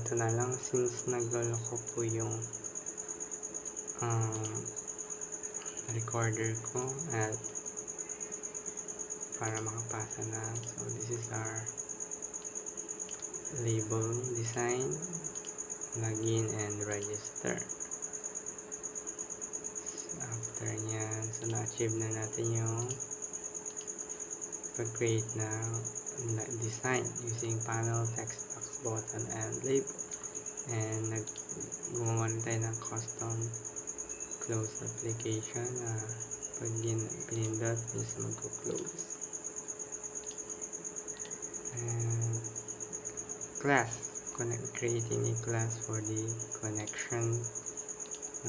ganito na lang since nagloloko po yung recorder ko at para makapasa na. So this is our label design, login and register. So after nyan, so na-achieve na natin yung pag-create na design using panel, text box, button, and label. And gumawa rin tayo ng custom close application na pag pinindot is magko-close. And class, creating a class for the connection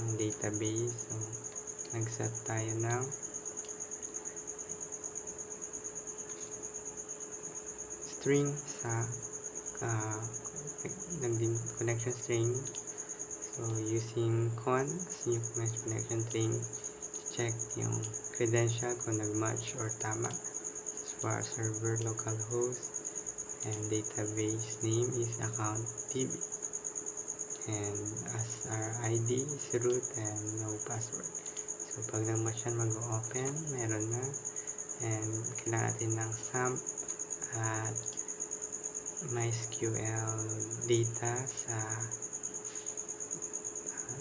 ng database. So nag-set tayo ng string sa connection string. So using new connection string, check yung credential kung nag-match or tama. So our server localhost and database name is account DB, and as our ID is root and no password. So pag nag-match yan, mag-open, meron na, and kailangan natin ng SAMP at MySQL data sa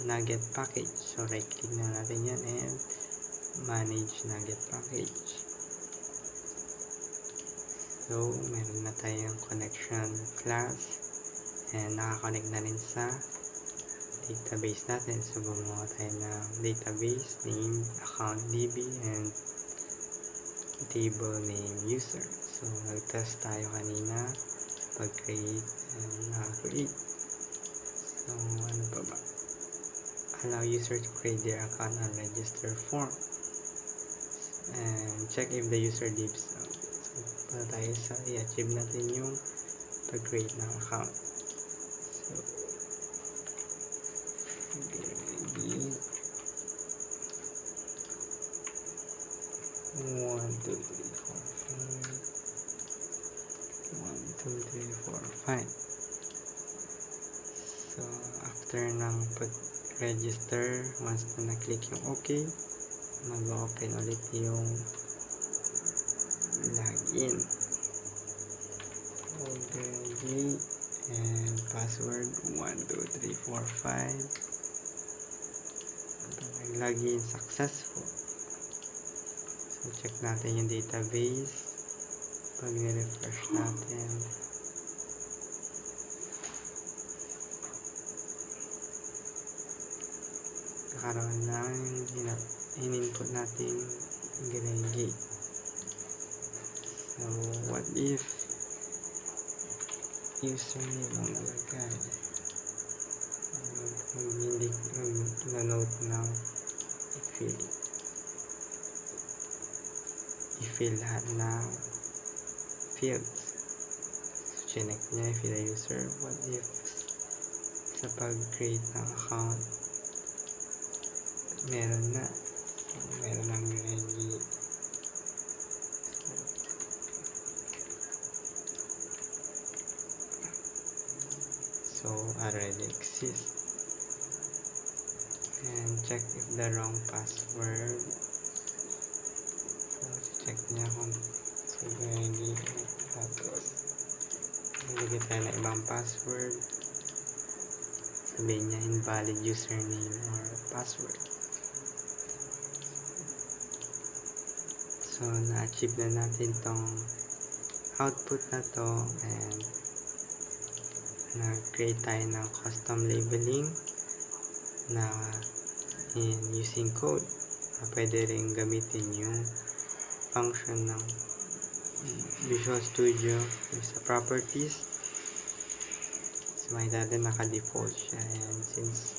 Nugget package. So right click na natin yan and manage Nugget package. So meron na tayong connection class and nakakonect na rin sa database natin. So gumawa tayo ng database name, account DB, and table name user. So nag-test tayo kanina pag-create and naka-create. So ano pa ba? Allow user to create their account and register form, and check if the user lives. So para tayo sa i-achieve natin yung pag-create ng account. So 1 2 3 4 5. So after ng pag-register, once na na-click yung OK, mag-open ulit yung login, ODG, and password 1 2 3 4 5. Nag-login successful. So check natin yung database. Pag ni-refresh natin, nakaroon na in-input natin Gregi. So what if username ang nalagay? Hindi na-note ng i-fill lahat ng fields. So chinek niya if the user, what if sa pag-create ng account meron ng Gregi. So already exists. And check if the wrong password. So check niya kung si Gregi, tapos nilagay tayo na ibang password, sabihin niya invalid username or password. So na-achieve na natin tong output na to, and na-create tayo ng custom labeling na using code na pwede rin gamitin yung function ng Visual Studio sa properties. So makita natin naka-default siya, and since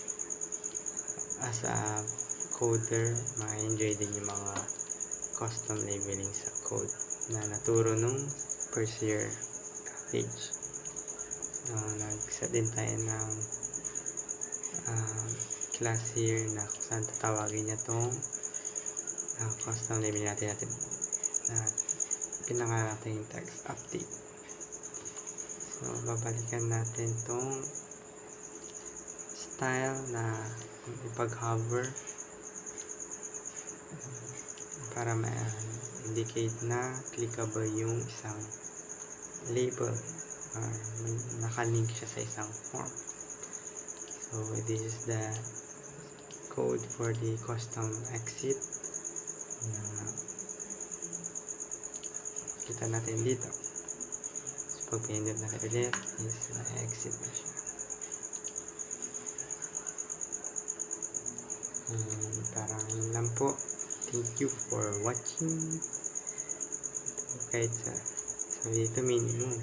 as a coder, ma-enjoy din yung mga custom labeling sa code na naturo nung first year college. So nag-set din tayo ng class here na kung saan tatawagin niya tong custom labeling natin na pinangalan natin yung text update. So babalikan natin tong style na ipag-hover para ma-indicate na clickable yung isang label or nakalink siya sa isang form. So this is the code for the custom exit na kita natin dito. So pag pinindot natin ulit is exit na siya. And parang yun lang po. Thank you for watching. Kahit sa dito minimum